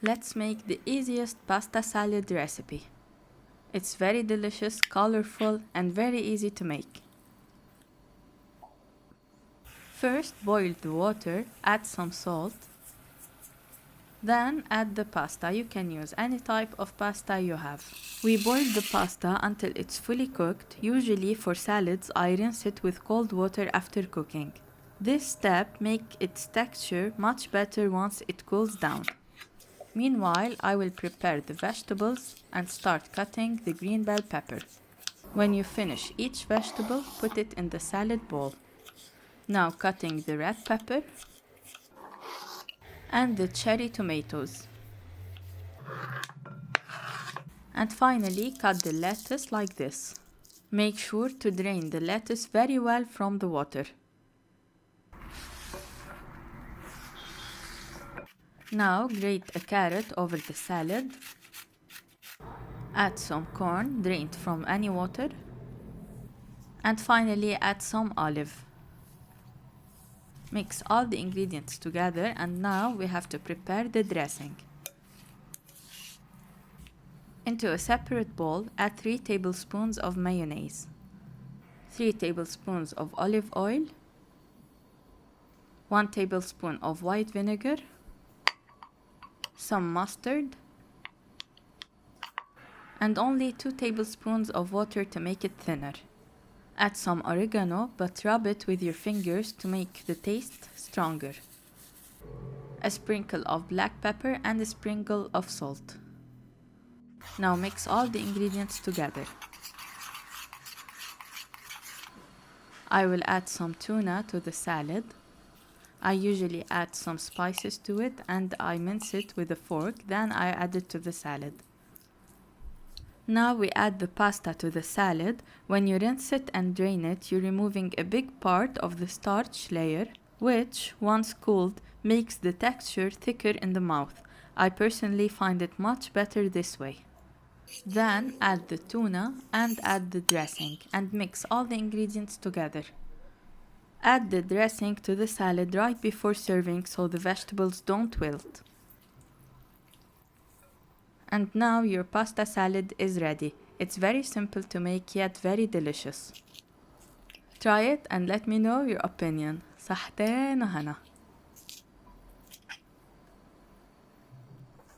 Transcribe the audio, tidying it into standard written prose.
Let's make the easiest pasta salad recipe. It's very delicious, colorful, and very easy to make. First, boil the water, add some salt. Then add the pasta. You can use any type of pasta you have. We boil the pasta until it's fully cooked. Usually for salads, I rinse it with cold water after cooking. This step makes its texture much better once it cools down. Meanwhile, I will prepare the vegetables and start cutting the green bell pepper. When you finish each vegetable, put it in the salad bowl. Now cutting the red pepper and the cherry tomatoes. And finally, cut the lettuce like this. Make sure to drain the lettuce very well from the water. Now grate a carrot over the salad. Add some corn drained from any water. And finally add some olive. Mix all the ingredients together, and now we have to prepare the dressing. Into a separate bowl, add 3 tablespoons of mayonnaise, 3 tablespoons of olive oil, 1 tablespoon of white vinegar, some mustard, and only 2 tablespoons of water to make it thinner. Add some oregano, but rub it with your fingers to make the taste stronger. A sprinkle of black pepper and a sprinkle of salt. Now mix all the ingredients together. I will add some tuna to the salad. I usually add some spices to it and I mince it with a fork, then I add it to the salad. Now we add the pasta to the salad. When you rinse it and drain it, you're removing a big part of the starch layer, which, once cooled, makes the texture thicker in the mouth. I personally find it much better this way. Then add the tuna and add the dressing and mix all the ingredients together. Add the dressing to the salad right before serving so the vegetables don't wilt. And now your pasta salad is ready. It's very simple to make yet very delicious. Try it and let me know your opinion. صحتين وهنا.